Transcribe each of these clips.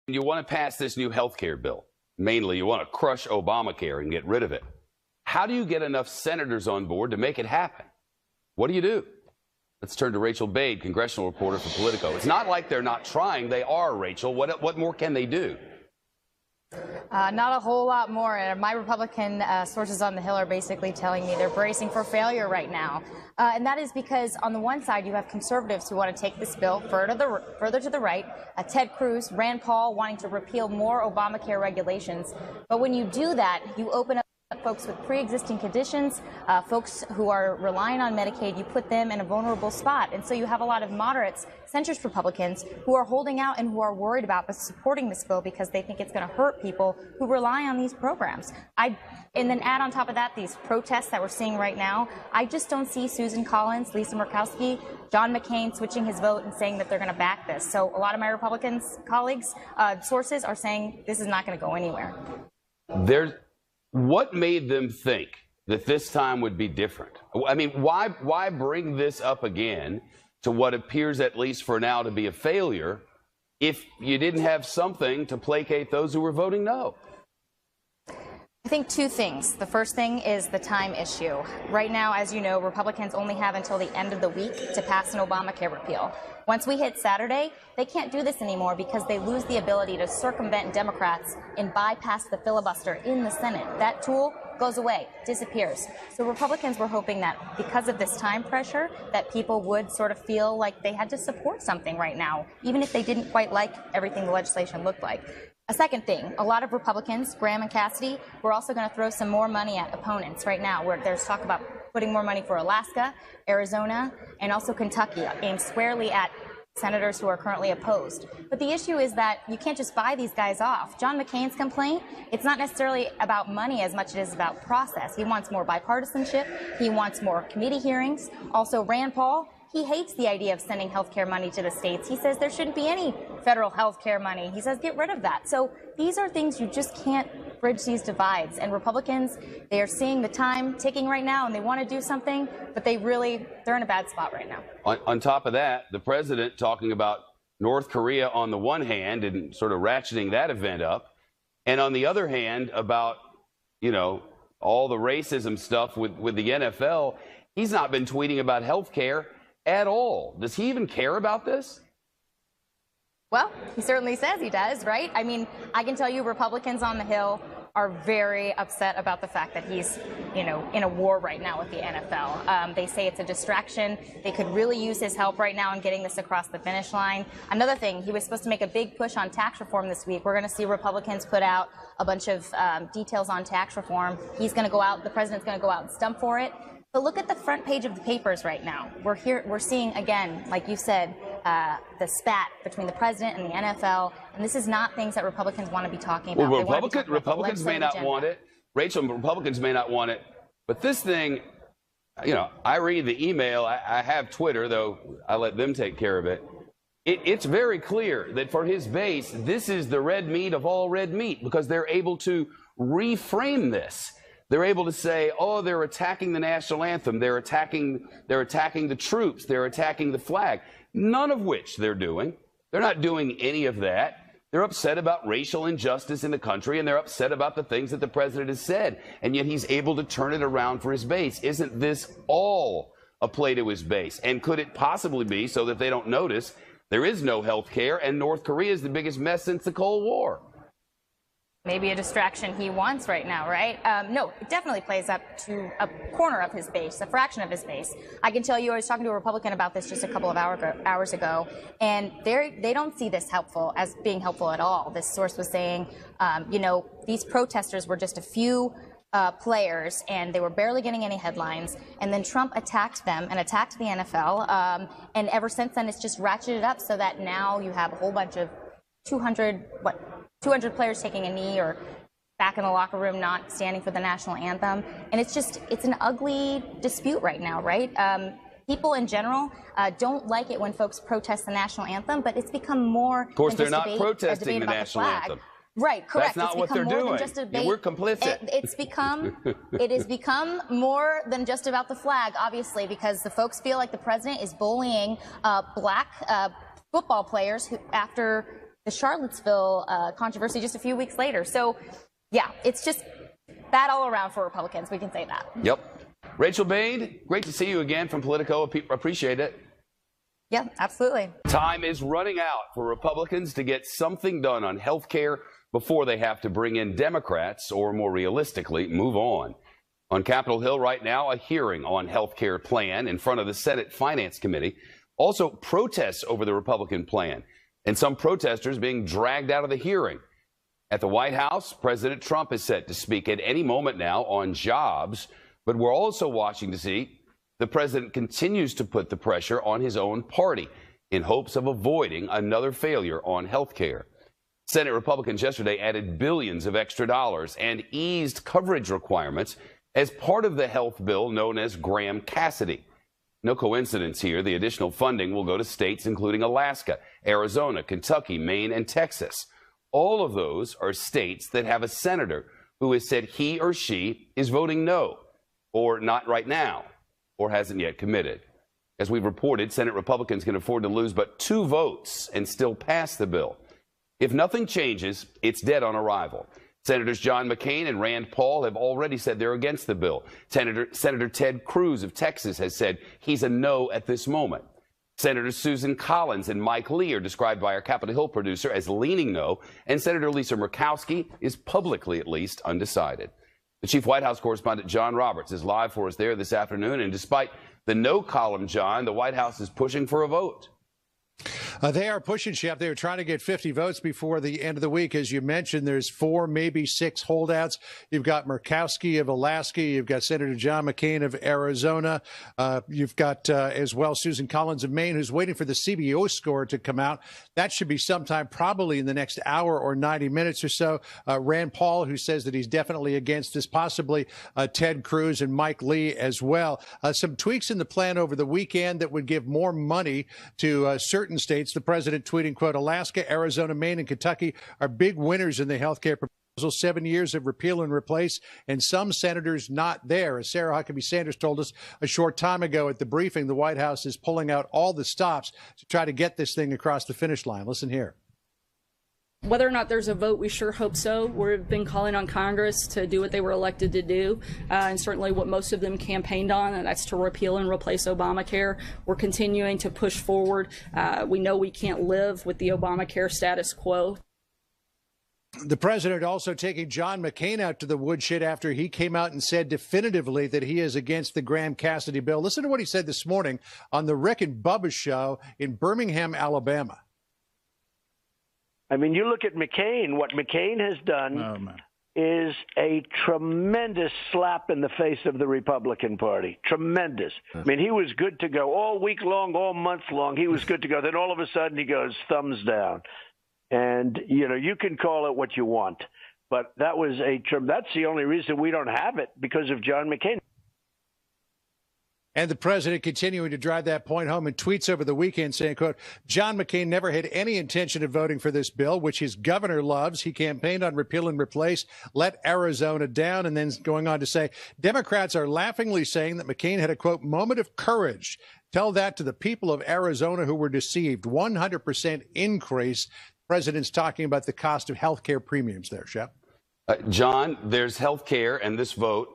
You want to pass this new health care bill. Mainly, you want to crush Obamacare and get rid of it. How do you get enough senators on board to make it happen? What do you do? Let's turn to Rachel Bade, congressional reporter for Politico. It's not like they're not trying. They are, Rachel. What more can they do? Not a whole lot more. My Republican sources on the Hill are basically telling me they're bracing for failure right now. And that is because on the one side, you have conservatives who want to take this bill further to the right. Ted Cruz, Rand Paul wanting to repeal more Obamacare regulations. But when you do that, you open up folks with pre-existing conditions, folks who are relying on Medicaid, you put them in a vulnerable spot. And so you have a lot of moderates, centrist Republicans, who are holding out and who are worried about supporting this bill because they think it's going to hurt people who rely on these programs. And then add on top of that these protests that we're seeing right now. I just don't see Susan Collins, Lisa Murkowski, John McCain switching his vote and saying that they're going to back this. So a lot of my Republican colleagues, sources are saying this is not going to go anywhere. What made them think that this time would be different? I mean, why bring this up again to what appears, at least for now, to be a failure if you didn't have something to placate those who were voting no? I think two things. The first thing is the time issue. Right now, as you know, Republicans only have until the end of the week to pass an Obamacare repeal. Once we hit Saturday, they can't do this anymore because they lose the ability to circumvent Democrats and bypass the filibuster in the Senate. That tool goes away, disappears. So Republicans were hoping that because of this time pressure, that people would sort of feel like they had to support something right now, even if they didn't quite like everything the legislation looked like. A second thing, a lot of Republicans, Graham and Cassidy, were also going to throw some more money at opponents right now, where there's talk about putting more money for Alaska, Arizona, and also Kentucky, aimed squarely at senators who are currently opposed. But the issue is that you can't just buy these guys off. John McCain's complaint, it's not necessarily about money as much as it is about process. He wants more bipartisanship. He wants more committee hearings. Also, Rand Paul, he hates the idea of sending health care money to the states. He says there shouldn't be any federal health care money. He says get rid of that. So these are things you just can't bridge these divides. And Republicans, they are seeing the time ticking right now and they want to do something, but they're in a bad spot right now. On top of that, the president talking about North Korea on the one hand and sort of ratcheting that event up, and on the other hand about, all the racism stuff with the NFL. He's not been tweeting about health care at all. Does he even care about this? Well, he certainly says he does, right? I mean, I can tell you Republicans on the Hill are very upset about the fact that he's, in a war right now with the NFL. They say it's a distraction. They could really use his help right now in getting this across the finish line. Another thing, he was supposed to make a big push on tax reform this week. We're going to see Republicans put out a bunch of details on tax reform. He's going to go out, the president's going to go out and stump for it. But look at the front page of the papers right now. We're seeing, again, like you said, the spat between the president and the NFL. And this is not things that Republicans want to be talking about. Well, Republicans may not want it. Rachel, Republicans may not want it. But this thing, I read the email. I have Twitter, though I let them take care of it. It's very clear that for his base, this is the red meat of all red meat because they're able to reframe this. They're able to say, oh, they're attacking the national anthem. They're attacking the troops. They're attacking the flag. None of which they're doing. They're not doing any of that. They're upset about racial injustice in the country, and they're upset about the things that the president has said. And yet he's able to turn it around for his base. Isn't this all a play to his base? And could it possibly be so that they don't notice there is no health care and North Korea is the biggest mess since the Cold War? Maybe a distraction he wants right now, right? No, it definitely plays up to a corner of his base, a fraction of his base. I can tell you, I was talking to a Republican about this just a couple of hours ago, and they don't see this as being helpful at all. This source was saying, these protesters were just a few players, and they were barely getting any headlines. And then Trump attacked them and attacked the NFL. And ever since then, it's just ratcheted up so that now you have a whole bunch of 200 players taking a knee or back in the locker room not standing for the national anthem. And it's an ugly dispute right now, right? People in general don't like it when folks protest the national anthem, but it's become more. Of course, they're not protesting the national anthem. Right, correct. That's not what they're doing. We're complicit. It has become more than just about the flag, obviously, because the folks feel like the president is bullying black football players after the Charlottesville controversy just a few weeks later. So, yeah, it's just bad all around for Republicans. We can say that. Yep. Rachel Bade, great to see you again from Politico. Appreciate it. Yeah, absolutely. Time is running out for Republicans to get something done on health care before they have to bring in Democrats or, more realistically, move on. On Capitol Hill right now, a hearing on health care plan in front of the Senate Finance Committee. Also, protests over the Republican plan, and some protesters being dragged out of the hearing. At the White House, President Trump is set to speak at any moment now on jobs, but we're also watching to see the president continues to put the pressure on his own party in hopes of avoiding another failure on health care. Senate Republicans yesterday added billions of extra dollars and eased coverage requirements as part of the health bill known as Graham-Cassidy. No coincidence here. The additional funding will go to states including Alaska, Arizona, Kentucky, Maine, and Texas. All of those are states that have a senator who has said he or she is voting no, or not right now, or hasn't yet committed. As we've reported, Senate Republicans can afford to lose but 2 votes and still pass the bill. If nothing changes, it's dead on arrival. Senators John McCain and Rand Paul have already said they're against the bill. Senator Ted Cruz of Texas has said he's a no at this moment. Senators Susan Collins and Mike Lee are described by our Capitol Hill producer as leaning no, and Senator Lisa Murkowski is publicly, at least, undecided. The chief White House correspondent John Roberts is live for us there this afternoon, and despite the no column, John, the White House is pushing for a vote. They are pushing, Shep. They were trying to get 50 votes before the end of the week. As you mentioned, there's 4, maybe 6 holdouts. You've got Murkowski of Alaska. You've got Senator John McCain of Arizona. You've got as well Susan Collins of Maine, who's waiting for the CBO score to come out. That should be sometime probably in the next hour or 90 minutes or so. Rand Paul, who says that he's definitely against this, possibly Ted Cruz and Mike Lee as well. Some tweaks in the plan over the weekend that would give more money to certain states. The president tweeting, quote, Alaska, Arizona, Maine, and Kentucky are big winners in the health care proposal. 7 years of repeal and replace, and some senators not there. As Sarah Huckabee Sanders told us a short time ago at the briefing, the White House is pulling out all the stops to try to get this thing across the finish line. Listen here. Whether or not there's a vote, we sure hope so. We've been calling on Congress to do what they were elected to do, and certainly what most of them campaigned on, and that's to repeal and replace Obamacare. We're continuing to push forward. We know we can't live with the Obamacare status quo. The president also taking John McCain out to the woodshed after he came out and said definitively that he is against the Graham-Cassidy bill. Listen to what he said this morning on the Rick and Bubba show in Birmingham, Alabama. I mean, you look at McCain, what McCain has done is a tremendous slap in the face of the Republican Party. Tremendous. I mean, he was good to go all week long, all month long. He was good to go. Then all of a sudden he goes thumbs down. And, you know, you can call it what you want. But that was that's the only reason we don't have it, because of John McCain. And the president continuing to drive that point home in tweets over the weekend saying, quote, John McCain never had any intention of voting for this bill, which his governor loves. He campaigned on repeal and replace, let Arizona down, and then going on to say, Democrats are laughingly saying that McCain had a, quote, moment of courage. Tell that to the people of Arizona who were deceived. 100% increase. The president's talking about the cost of health care premiums there, Shep. John, there's health care and this vote.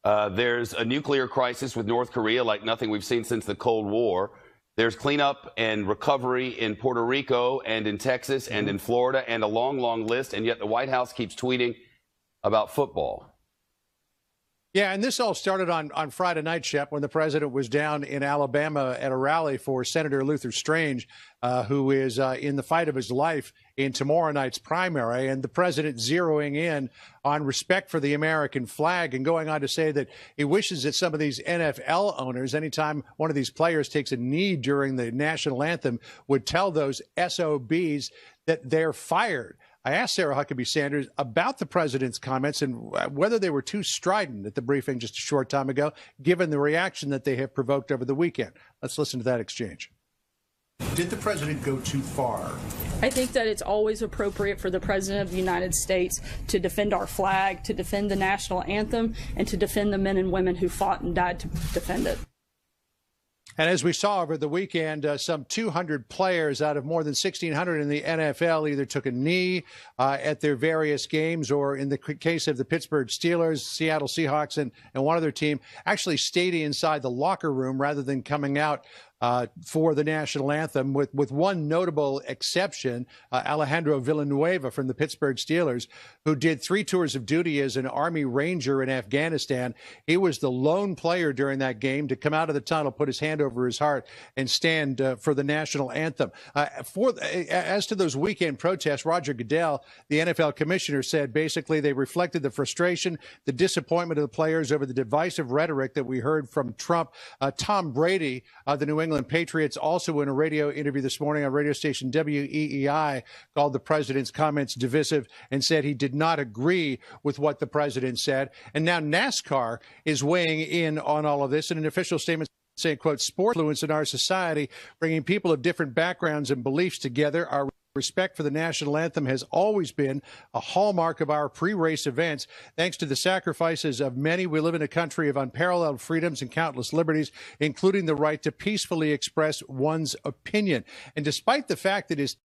There's a nuclear crisis with North Korea like nothing we've seen since the Cold War. There's cleanup and recovery in Puerto Rico and in Texas and in Florida, and a long, long list. And yet the White House keeps tweeting about football. Yeah, and this all started on Friday night, Shep, when the president was down in Alabama at a rally for Senator Luther Strange, who is in the fight of his life in tomorrow night's primary, and the president zeroing in on respect for the American flag and going on to say that he wishes that some of these NFL owners, anytime one of these players takes a knee during the national anthem, would tell those SOBs that they're fired. I asked Sarah Huckabee Sanders about the president's comments and whether they were too strident at the briefing just a short time ago, given the reaction that they have provoked over the weekend. Let's listen to that exchange. Did the president go too far? I think that it's always appropriate for the president of the United States to defend our flag, to defend the national anthem, and to defend the men and women who fought and died to defend it. And as we saw over the weekend, some 200 players out of more than 1,600 in the NFL either took a knee at their various games, or in the case of the Pittsburgh Steelers, Seattle Seahawks, and one other team, actually stayed inside the locker room rather than coming out for the national anthem, with one notable exception, Alejandro Villanueva from the Pittsburgh Steelers, who did 3 tours of duty as an Army Ranger in Afghanistan. He was the lone player during that game to come out of the tunnel, put his hand over his heart, and stand for the national anthem. As to those weekend protests, Roger Goodell, the NFL commissioner, said basically they reflected the frustration, the disappointment of the players over the divisive rhetoric that we heard from Trump. Tom Brady, the New England Patriots, also in a radio interview this morning on radio station WEEI, called the president's comments divisive and said he did not agree with what the president said. And now NASCAR is weighing in on all of this in an official statement saying, quote, "Sport influence in our society, bringing people of different backgrounds and beliefs together. Our respect for the national anthem has always been a hallmark of our pre-race events. Thanks to the sacrifices of many, we live in a country of unparalleled freedoms and countless liberties, including the right to peacefully express one's opinion." And despite the fact that his